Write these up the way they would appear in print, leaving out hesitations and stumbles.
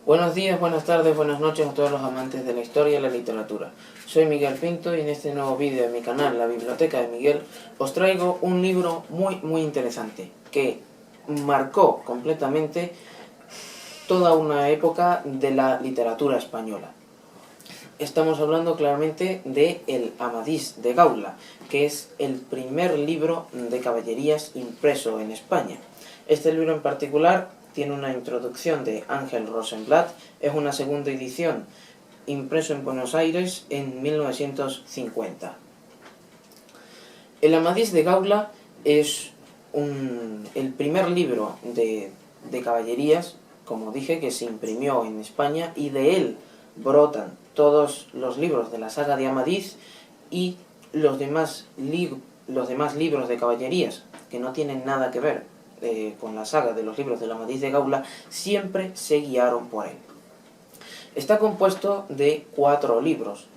Buenos días, buenas tardes, buenas noches a todos los amantes de la historia y la literatura. Soy Miguel Pinto y en este nuevo vídeo de mi canal, La Biblioteca de Miguel, os traigo un libro muy interesante que marcó completamente toda una época de la literatura española. Estamos hablando claramente de El Amadís de Gaula, que es el primer libro de caballerías impreso en España. Este libro en particular tiene una introducción de Ángel Rosenblatt, es una segunda edición impreso en Buenos Aires en 1950. El Amadís de Gaula es el primer libro de caballerías, como dije, que se imprimió en España, y de él brotan todos los libros de la saga de Amadís y los demás libros de caballerías que no tienen nada que ver con la saga de los libros del Amadís de Gaula, siempre se guiaron por él. Está compuesto de 4 libros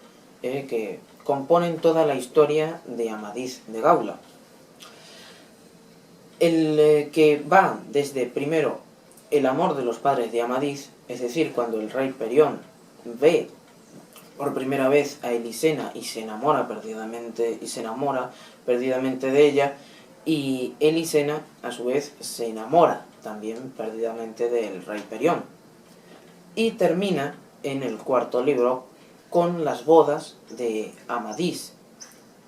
que componen toda la historia de Amadís de Gaula. El que va desde primero el amor de los padres de Amadís, es decir, cuando el rey Perión ve por primera vez a Elisena y se enamora perdidamente de ella, y Elisena a su vez se enamora también perdidamente del rey Perión, y termina en el 4.º libro con las bodas de Amadís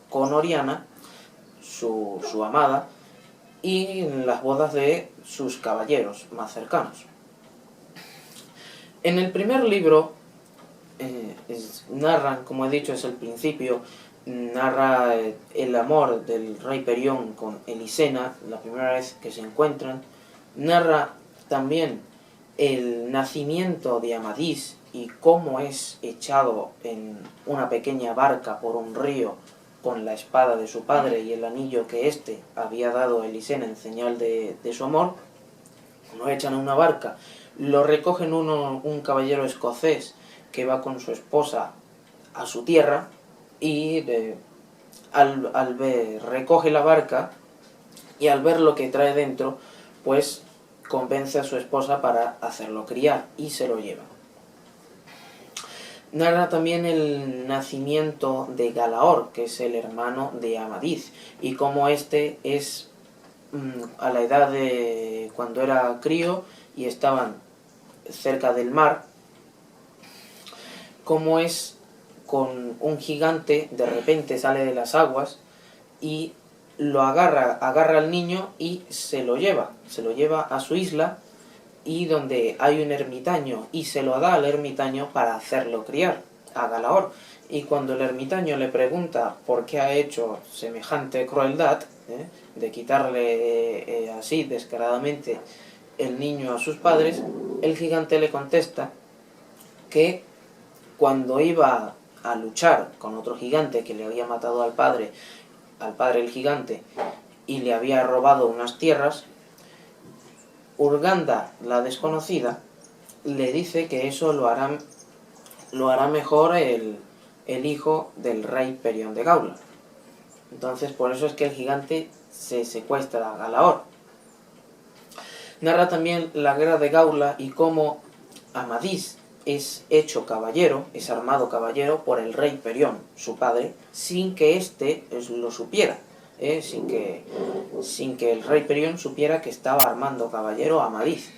con Oriana, su amada, y las bodas de sus caballeros más cercanos. En el primer libro narran, como he dicho, es el principio, narra el amor del rey Perión con Elisena, la primera vez que se encuentran, narra también el nacimiento de Amadís y cómo es echado en una pequeña barca por un río con la espada de su padre y el anillo que éste había dado a Elisena en señal de su amor. Lo echan a una barca, lo recogen un caballero escocés que va con su esposa a su tierra, y recoge la barca, y al ver lo que trae dentro, pues convence a su esposa para hacerlo criar y se lo lleva. Narra también el nacimiento de Galaor, que es el hermano de Amadís, y cómo este es a la edad de cuando era crío y estaban cerca del mar, cómo es con un gigante, de repente sale de las aguas y lo agarra al niño y se lo lleva a su isla, y donde hay un ermitaño, y se lo da al ermitaño para hacerlo criar, a Galaor. Y cuando el ermitaño le pregunta por qué ha hecho semejante crueldad, de quitarle así descaradamente el niño a sus padres, el gigante le contesta que cuando iba a luchar con otro gigante que le había matado al padre el gigante, y le había robado unas tierras, Urganda, la desconocida, le dice que eso lo hará mejor el hijo del rey Perión de Gaula. Entonces por eso es que el gigante se secuestra a Galaor. Narra también la guerra de Gaula y cómo Amadís es hecho caballero, es armado caballero por el rey Perión, su padre, sin que éste lo supiera, sin que el rey Perión supiera que estaba armando caballero a Amadís.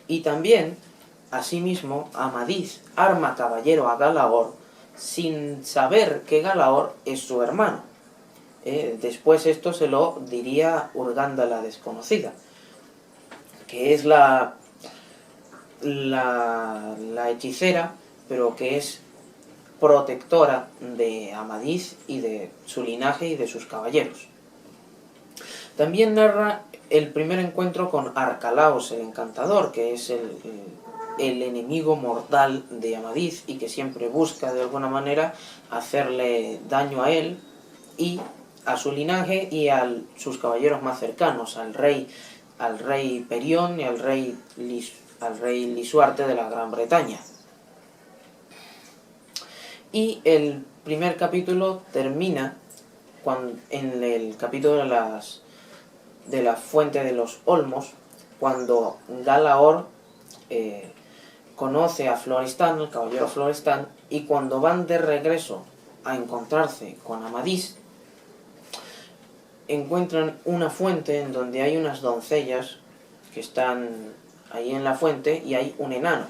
Y también, asimismo, Amadís arma caballero a Galaor sin saber que Galaor es su hermano. Después esto se lo diría Urganda la desconocida, que es la hechicera, pero que es protectora de Amadís y de su linaje y de sus caballeros. También narra el primer encuentro con Arcalaos el Encantador, que es el enemigo mortal de Amadís y que siempre busca de alguna manera hacerle daño a él y a su linaje y a sus caballeros más cercanos, al rey Perión y al rey Lisuarte de la Gran Bretaña. Y el primer capítulo termina en el capítulo de la Fuente de los Olmos, cuando Galaor conoce a Florestan, el caballero Florestan, y cuando van de regreso a encontrarse con Amadís, encuentran una fuente en donde hay unas doncellas que están ahí en la fuente y hay un enano.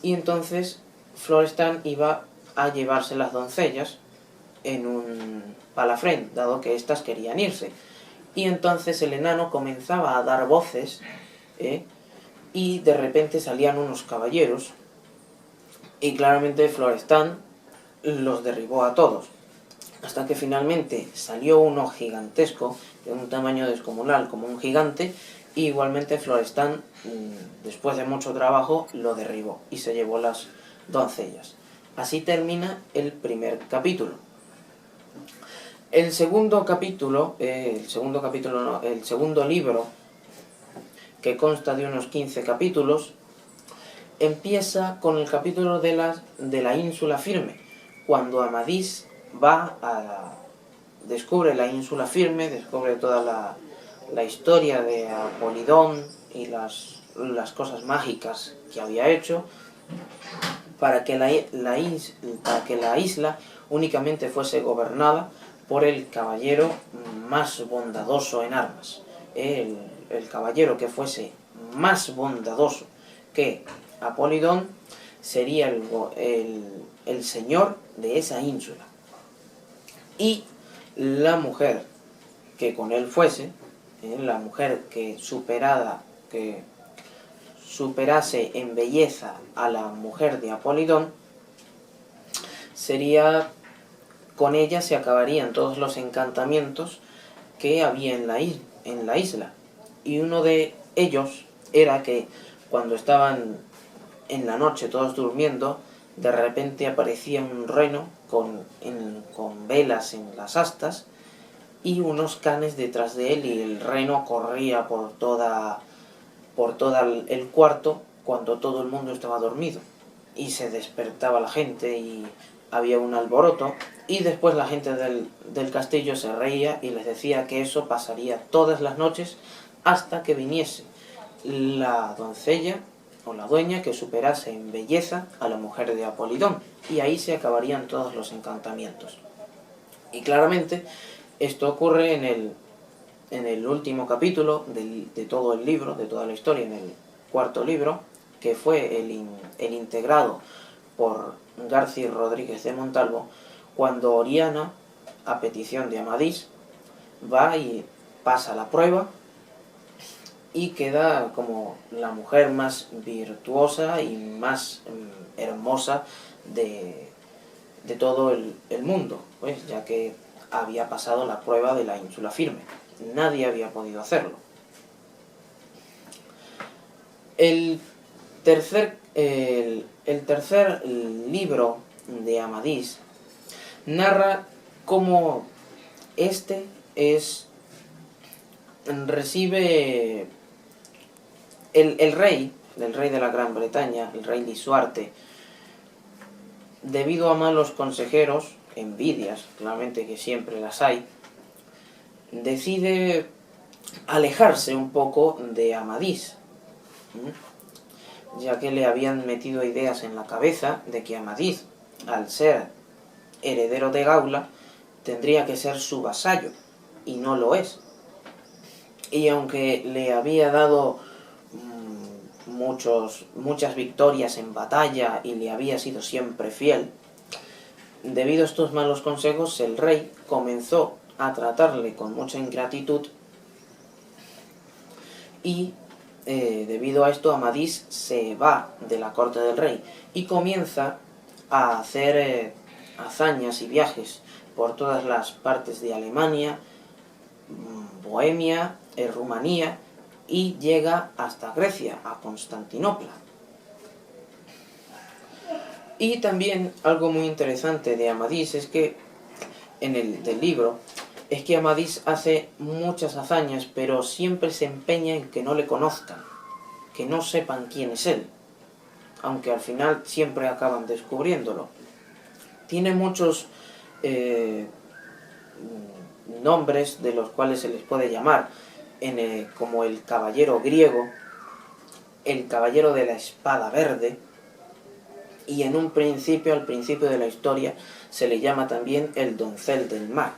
Y entonces Florestan iba a llevarse las doncellas en un palafrén, dado que éstas querían irse. Y entonces el enano comenzaba a dar voces, y de repente salían unos caballeros, y claramente Florestan los derribó a todos, hasta que finalmente salió uno gigantesco, de un tamaño descomunal, como un gigante, y igualmente Florestan, después de mucho trabajo, lo derribó y se llevó las doncellas. Así termina el primer capítulo. El segundo libro, que consta de unos 15 capítulos, empieza con el capítulo de la ínsula firme, cuando Amadís descubre la ínsula firme, descubre toda la historia de Apolidón y las cosas mágicas que había hecho, para que la isla únicamente fuese gobernada por el caballero más bondadoso en armas. El caballero que fuese más bondadoso que Apolidón sería el señor de esa ínsula. Y la mujer que con él fuese, la mujer que superase en belleza a la mujer de Apolidón, con ella se acabarían todos los encantamientos que había en la isla. Y uno de ellos era que cuando estaban en la noche todos durmiendo, de repente aparecía un reno con velas en las astas y unos canes detrás de él, y el reno corría por todo el cuarto cuando todo el mundo estaba dormido, y se despertaba la gente y había un alboroto, y después la gente del castillo se reía y les decía que eso pasaría todas las noches hasta que viniese la doncella o la dueña que superase en belleza a la mujer de Apolidón, y ahí se acabarían todos los encantamientos. Y claramente esto ocurre en el último capítulo de todo el libro, de toda la historia, en el cuarto libro, que fue el integrado por Garci Rodríguez de Montalvo, cuando Oriana, a petición de Amadís, va y pasa la prueba y queda como la mujer más virtuosa y más hermosa de todo el mundo, pues, ya que había pasado la prueba de la ínsula firme. Nadie había podido hacerlo. El tercer libro de Amadís narra cómo recibe el rey de la Gran Bretaña, el rey Lisuarte, debido a malos consejeros, envidias, claramente que siempre las hay, decide alejarse un poco de Amadís, ya que le habían metido ideas en la cabeza de que Amadís, al ser heredero de Gaula, tendría que ser su vasallo, y no lo es. Y aunque le había dado muchas victorias en batalla y le había sido siempre fiel, debido a estos malos consejos, el rey comenzó a tratarle con mucha ingratitud, y debido a esto Amadís se va de la corte del rey y comienza a hacer hazañas y viajes por todas las partes de Alemania, Bohemia, Rumanía, y llega hasta Grecia, a Constantinopla. Y también algo muy interesante de Amadís es que, del libro, es que Amadís hace muchas hazañas, pero siempre se empeña en que no le conozcan, que no sepan quién es él, aunque al final siempre acaban descubriéndolo. Tiene muchos nombres de los cuales se les puede llamar, como el caballero griego, el caballero de la espada verde, y en un principio, al principio de la historia, se le llama también el doncel del mar,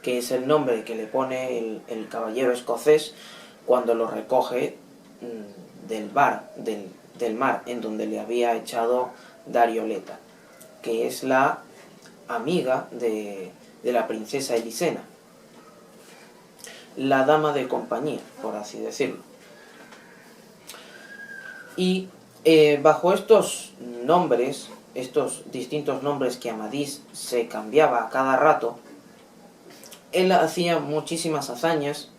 que es el nombre que le pone el caballero escocés cuando lo recoge del mar en donde le había echado Darioleta, que es la amiga de la princesa Elisena, la dama de compañía, por así decirlo. Y bajo estos nombres, estos distintos nombres que Amadís se cambiaba a cada rato, él hacía muchísimas hazañas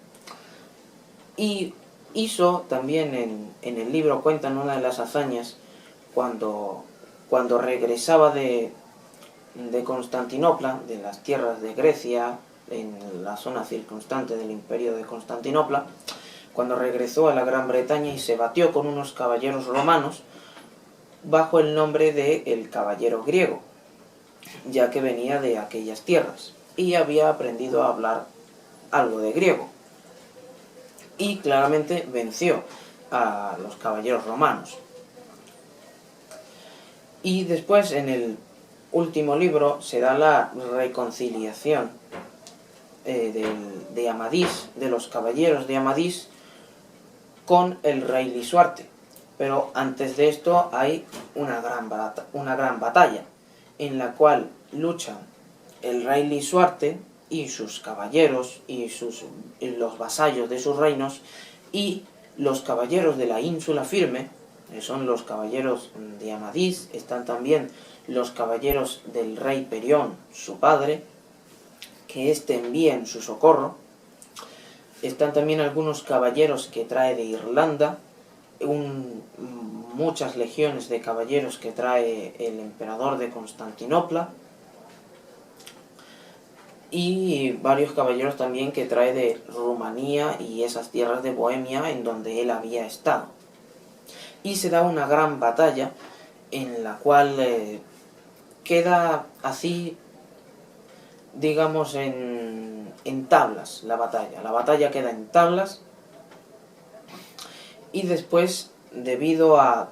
y hizo también en el libro, cuentan una de las hazañas cuando regresaba de Constantinopla, de las tierras de Grecia, en la zona circunstante del imperio de Constantinopla, cuando regresó a la Gran Bretaña y se batió con unos caballeros romanos bajo el nombre de el caballero griego, ya que venía de aquellas tierras y había aprendido a hablar algo de griego. Y claramente venció a los caballeros romanos. Y después, en el último libro, se da la reconciliación de Amadís, de los caballeros de Amadís, con el rey Lisuarte. Pero antes de esto hay una gran batalla, en la cual luchan el rey Lisuarte y sus caballeros y los vasallos de sus reinos, y los caballeros de la ínsula Firme, que son los caballeros de Amadís. Están también los caballeros del rey Perión, su padre, que éste envía en su socorro. Están también algunos caballeros que trae de Irlanda, muchas legiones de caballeros que trae el emperador de Constantinopla, y varios caballeros también que trae de Rumanía y esas tierras de Bohemia en donde él había estado. Y se da una gran batalla en la cual queda así, digamos, en tablas la batalla. La batalla queda en tablas, y después, debido al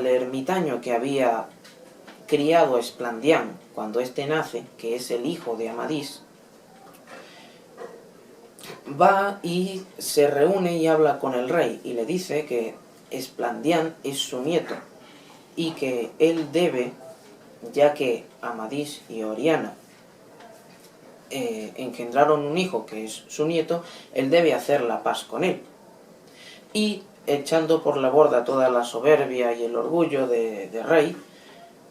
ermitaño que había criado Esplandián cuando éste nace, que es el hijo de Amadís, va y se reúne y habla con el rey y le dice que Esplandián es su nieto y que él debe, ya que Amadís y Oriana engendraron un hijo que es su nieto, él debe hacer la paz con él. Y echando por la borda toda la soberbia y el orgullo de rey,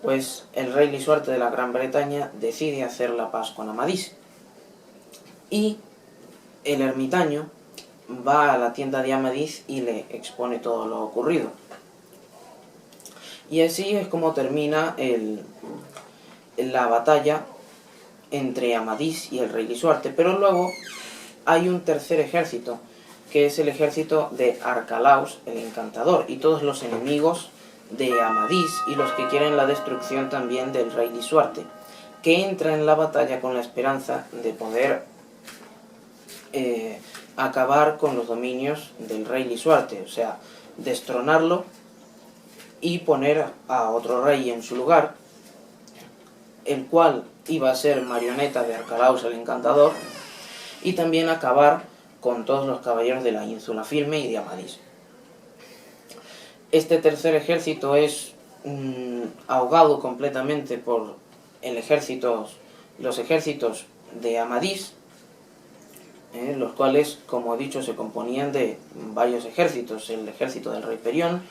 pues el rey Lisuarte de la Gran Bretaña decide hacer la paz con Amadís. Y el ermitaño va a la tienda de Amadís y le expone todo lo ocurrido. Y así es como termina la batalla entre Amadís y el rey Lisuarte. Pero luego hay un tercer ejército, que es el ejército de Arcalaus el Encantador, y todos los enemigos de Amadís y los que quieren la destrucción también del rey Lisuarte, que entra en la batalla con la esperanza de poder acabar con los dominios del rey Lisuarte, o sea, destronarlo y poner a otro rey en su lugar, el cual iba a ser marioneta de Arcalaus el Encantador, y también acabar con todos los caballeros de la ínsula Firme y de Amadís. Este tercer ejército es ahogado completamente por los ejércitos de Amadís, los cuales, como he dicho, se componían de varios ejércitos: el ejército del rey Perión,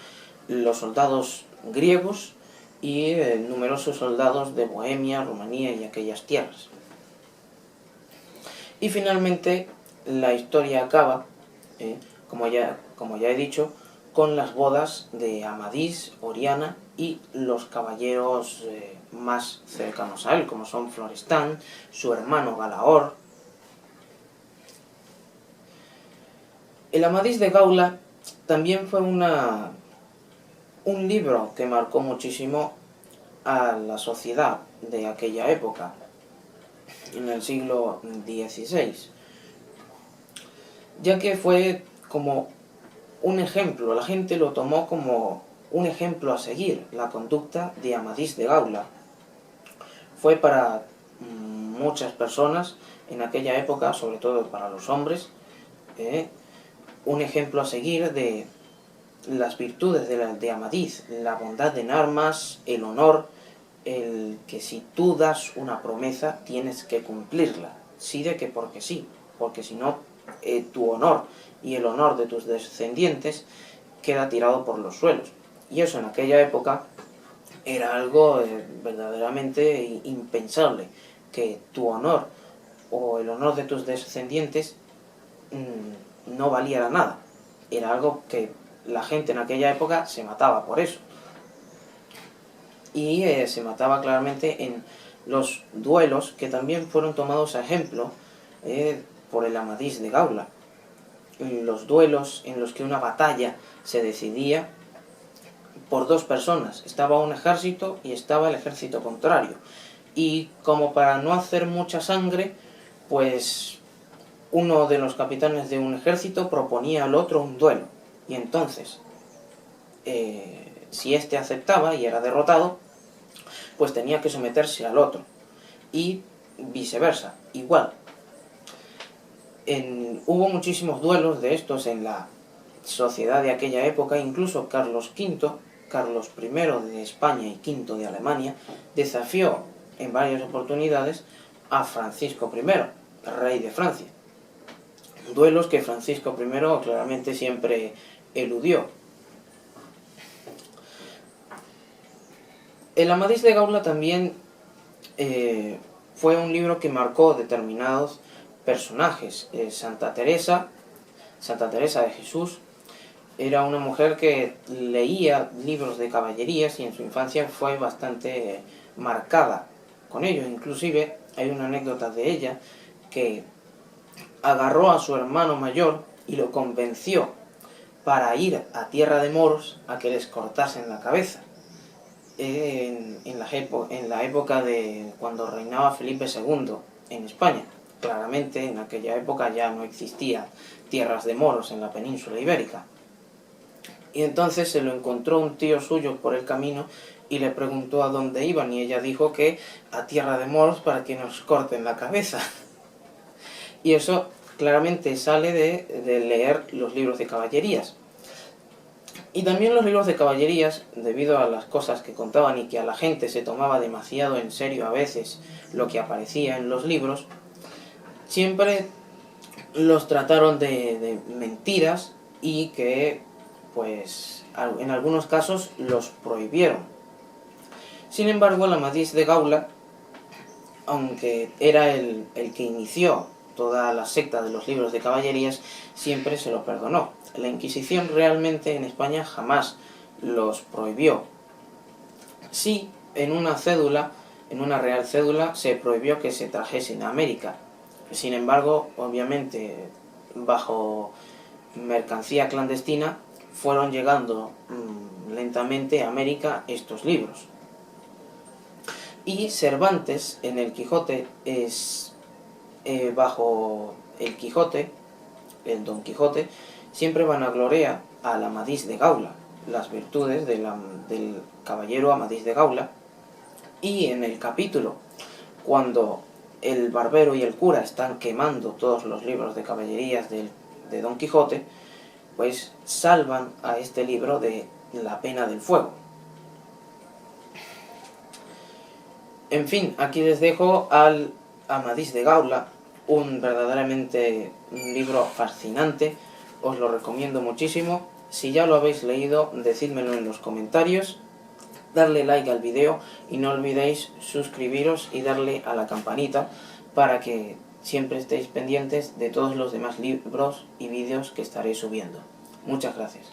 los soldados griegos y numerosos soldados de Bohemia, Rumanía y aquellas tierras. Y finalmente la historia acaba, como ya he dicho, con las bodas de Amadís, Oriana y los caballeros más cercanos a él, como son Florestán, su hermano Galaor. El Amadís de Gaula también fue un libro que marcó muchísimo a la sociedad de aquella época, en el siglo XVI, ya que fue como un ejemplo. La gente lo tomó como un ejemplo a seguir. La conducta de Amadís de Gaula fue para muchas personas en aquella época, sobre todo para los hombres, un ejemplo a seguir de las virtudes de Amadís, la bondad en armas, el honor, el que si tú das una promesa tienes que cumplirla, sí de que porque sí, porque si no tu honor y el honor de tus descendientes queda tirado por los suelos. Y eso en aquella época era algo verdaderamente impensable, que tu honor o el honor de tus descendientes no valiera nada. Era algo que la gente en aquella época se mataba por eso. Y se mataba claramente en los duelos, que también fueron tomados a ejemplo por el Amadís de Gaula. Los duelos en los que una batalla se decidía por dos personas. Estaba un ejército y estaba el ejército contrario. Y como para no hacer mucha sangre, pues uno de los capitanes de un ejército proponía al otro un duelo. Y entonces, si éste aceptaba y era derrotado, pues tenía que someterse al otro. Y viceversa, igual. Hubo muchísimos duelos de estos en la sociedad de aquella época. Incluso Carlos I de España y V de Alemania, desafió en varias oportunidades a Francisco I, rey de Francia. Duelos que Francisco I claramente siempre eludió. El Amadís de Gaula también fue un libro que marcó determinados personajes. Santa Teresa de Jesús era una mujer que leía libros de caballerías y en su infancia fue bastante marcada con ellos. Inclusive hay una anécdota de ella que agarró a su hermano mayor y lo convenció para ir a tierra de moros a que les cortasen la cabeza. En la época de cuando reinaba Felipe II en España. Claramente en aquella época ya no existía tierras de moros en la península ibérica. Y entonces se lo encontró un tío suyo por el camino y le preguntó a dónde iban, y ella dijo que a tierra de moros para que nos corten la cabeza. Y eso claramente sale de leer los libros de caballerías. Y también los libros de caballerías, debido a las cosas que contaban y que a la gente se tomaba demasiado en serio a veces lo que aparecía en los libros, siempre los trataron de mentiras y que, pues, en algunos casos los prohibieron. Sin embargo, el Amadís de Gaula, aunque era el que inició toda la secta de los libros de caballerías, siempre se lo perdonó. La Inquisición realmente en España jamás los prohibió. Sí, en una real cédula, se prohibió que se trajesen a América. Sin embargo, obviamente, bajo mercancía clandestina, fueron llegando lentamente a América estos libros. Y Cervantes, en el Quijote, bajo el Quijote, el Don Quijote, siempre vanagloria al Amadís de Gaula, las virtudes del caballero Amadís de Gaula. Y en el capítulo, cuando el barbero y el cura están quemando todos los libros de caballerías de Don Quijote, pues salvan a este libro de la pena del fuego. En fin, aquí les dejo al Amadís de Gaula, verdaderamente un libro fascinante. Os lo recomiendo muchísimo. Si ya lo habéis leído, decídmelo en los comentarios, darle like al vídeo y no olvidéis suscribiros y darle a la campanita para que siempre estéis pendientes de todos los demás libros y vídeos que estaré subiendo. Muchas gracias.